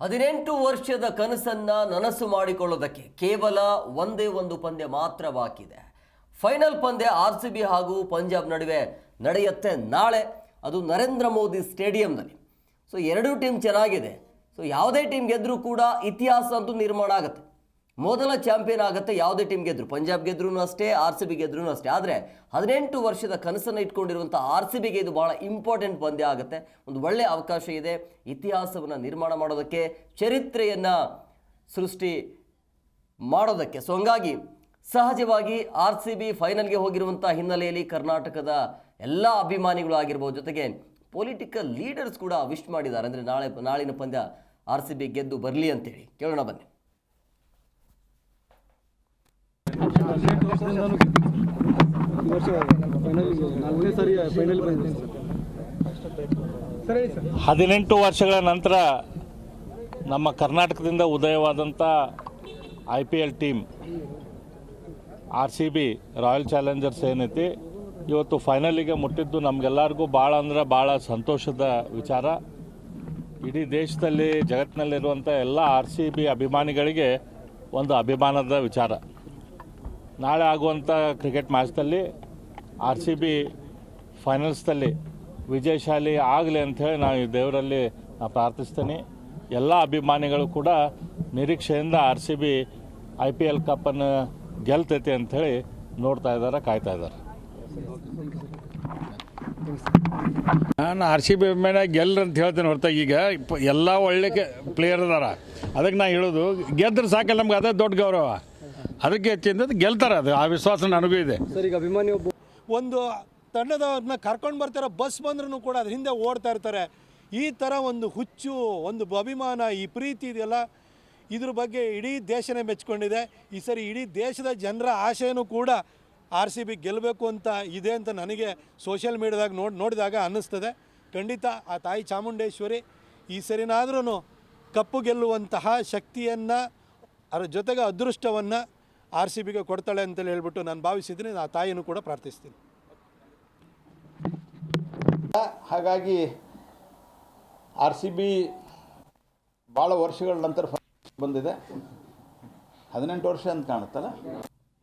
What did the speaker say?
18 ವರ್ಷದ ಕನಸನ್ನ ನನಸು ಮಾಡಿಕೊಳ್ಳೋದಕ್ಕೆ ಕೇವಲ ಒಂದೇ ಒಂದು ಪಂದ್ಯ ಮಾತ್ರ ಬಾಕಿ ಇದೆ. ಫೈನಲ್ ಪಂದ್ಯ RCB ಹಾಗೂ ಪಂಜಾಬ್ ನಡುವೆ ನಡೆಯುತ್ತೆ ನಾಳೆ. ಅದು ನರೇಂದ್ರ ಮೋದಿ ಸ್ಟೇಡಿಯಂನಲ್ಲಿ. ಸೊ ಎರಡೂ ಟೀಮ್ ಚೆನ್ನಾಗಿದೆ. ಸೊ ಯಾವುದೇ ಟೀಮ್ ಗೆದ್ದರೂ ಕೂಡ ಇತಿಹಾಸ ಅಂತೂ ನಿರ್ಮಾಣ ಆಗುತ್ತೆ. ಮೊದಲ ಚಾಂಪಿಯನ್ ಆಗುತ್ತೆ ಯಾವುದೇ ಟೀಮ್ ಗೆದ್ರು. ಪಂಜಾಬ್ ಗೆದ್ರೂ ಅಷ್ಟೇ, RCB ಗೆದ್ರೂ ಅಷ್ಟೇ. ಆದರೆ 18 ವರ್ಷದ ಕನಸನ್ನು ಇಟ್ಕೊಂಡಿರುವಂಥ RCBಗೆ ಇದು ಭಾಳ ಇಂಪಾರ್ಟೆಂಟ್ ಪಂದ್ಯ ಆಗುತ್ತೆ. ಒಂದು ಒಳ್ಳೆಯ ಅವಕಾಶ ಇದೆ ಇತಿಹಾಸವನ್ನು ನಿರ್ಮಾಣ ಮಾಡೋದಕ್ಕೆ, ಚರಿತ್ರೆಯನ್ನು ಸೃಷ್ಟಿ ಮಾಡೋದಕ್ಕೆ. ಸೊ ಹಂಗಾಗಿ ಸಹಜವಾಗಿ RCB ಫೈನಲ್ಗೆ ಹೋಗಿರುವಂಥ ಹಿನ್ನೆಲೆಯಲ್ಲಿ ಕರ್ನಾಟಕದ ಎಲ್ಲ ಅಭಿಮಾನಿಗಳು ಆಗಿರ್ಬೋದು, ಜೊತೆಗೆ ಪೊಲಿಟಿಕಲ್ ಲೀಡರ್ಸ್ ಕೂಡ ವಿಶ್ ಮಾಡಿದ್ದಾರೆ. ಅಂದರೆ ನಾಳಿನ ಪಂದ್ಯ RCB ಗೆದ್ದು ಬರಲಿ ಅಂತೇಳಿ. ಕೇಳೋಣ ಬನ್ನಿ. ಹದಿನೆಂಟು ವರ್ಷಗಳ ನಂತರ ನಮ್ಮ ಕರ್ನಾಟಕದಿಂದ ಉದಯವಾದಂಥ IPL team RCB royal Challengers ಏನೈತಿ ಇವತ್ತು ಫೈನಲಿಗೆ ಮುಟ್ಟಿದ್ದು ನಮಗೆಲ್ಲರಿಗೂ ಭಾಳ ಅಂದ್ರೆ ಭಾಳ ಸಂತೋಷದ ವಿಚಾರ. ಇಡೀ ದೇಶದಲ್ಲಿ ಜಗತ್ತಿನಲ್ಲಿರುವಂಥ ಎಲ್ಲ RCB ಅಭಿಮಾನಿಗಳಿಗೆ ಒಂದು ಅಭಿಮಾನದ ವಿಚಾರ. ನಾಳೆ ಆಗುವಂಥ ಕ್ರಿಕೆಟ್ ಮ್ಯಾಚ್ದಲ್ಲಿ RCB ಫೈನಲ್ಸ್ದಲ್ಲಿ ವಿಜಯಶಾಲಿ ಆಗಲಿ ಅಂಥೇಳಿ ನಾನು ಈ ದೇವರಲ್ಲಿ ಪ್ರಾರ್ಥಿಸ್ತೀನಿ. ಎಲ್ಲ ಅಭಿಮಾನಿಗಳು ಕೂಡ ನಿರೀಕ್ಷೆಯಿಂದ RCB IPL ಕಪ್ಪನ್ನು ಗೆಲ್ತೈತೆ ಅಂಥೇಳಿ ನೋಡ್ತಾ ಇದ್ದಾರೆ, ಕಾಯ್ತಾ ಇದ್ದಾರೆ. ನಾನು RCB ಮೇಲೆ ಗೆಲ್ಲರು ಅಂತ ಹೇಳ್ತೇನೆ ಹೊರತಾಗಿ ಈಗ ಎಲ್ಲ ಒಳ್ಳೆ ಪ್ಲೇಯರ್ ಅದಾರ. ಅದಕ್ಕೆ ನಾನು ಹೇಳೋದು ಗೆದ್ರೆ ಸಾಕಲ್ಲ, ನಮ್ಗೆ ಅದೇ ದೊಡ್ಡ ಗೌರವ. ಅದಕ್ಕೆ ಹೆಚ್ಚಿಂದ ಗೆಲ್ತಾರೆ, ಅದು ಆ ವಿಶ್ವಾಸ ನನಗೂ ಇದೆ. ಸರ್, ಈಗ ಅಭಿಮಾನಿ ಒಂದು ತಂಡದವ್ರನ್ನ ಕರ್ಕೊಂಡು ಬರ್ತಾರೆ, ಬಸ್ ಬಂದ್ರೂ ಕೂಡ ಅದ್ರ ಹಿಂದೆ ಓಡ್ತಾ ಇರ್ತಾರೆ. ಈ ಥರ ಒಂದು ಹುಚ್ಚು, ಒಂದು ಅಭಿಮಾನ, ಈ ಪ್ರೀತಿ ಇದೆಯಲ್ಲ, ಇದ್ರ ಬಗ್ಗೆ ಇಡೀ ದೇಶನೇ ಮೆಚ್ಕೊಂಡಿದೆ. ಈ ಸರಿ ಇಡೀ ದೇಶದ ಜನರ ಆಶಯನೂ ಕೂಡ RCB ಗೆಲ್ಲಬೇಕು ಅಂತ ಇದೆ ಅಂತ ನನಗೆ ಸೋಷಿಯಲ್ ಮೀಡಿಯಾದಾಗ ನೋಡಿದಾಗ ಅನ್ನಿಸ್ತದೆ. ಖಂಡಿತ ಆ ತಾಯಿ ಚಾಮುಂಡೇಶ್ವರಿ ಈ ಸರಿನಾದ್ರೂ ಕಪ್ಪು ಗೆಲ್ಲುವಂತಹ ಶಕ್ತಿಯನ್ನು, ಅದರ ಜೊತೆಗೆ ಅದೃಷ್ಟವನ್ನು RCBಗೆ ಕೊಡ್ತಾಳೆ ಅಂತೇಳಿ ಹೇಳ್ಬಿಟ್ಟು ನಾನು ಭಾವಿಸಿದ್ದೀನಿ. ಆ ತಾಯಿನೂ ಕೂಡ ಪ್ರಾರ್ಥಿಸ್ತೀನಿ. ಹಾಗಾಗಿ RCB ಭಾಳ ವರ್ಷಗಳ ನಂತರ ಬಂದಿದೆ. 18 ವರ್ಷ ಅಂತ ಕಾಣುತ್ತಲ್ಲ.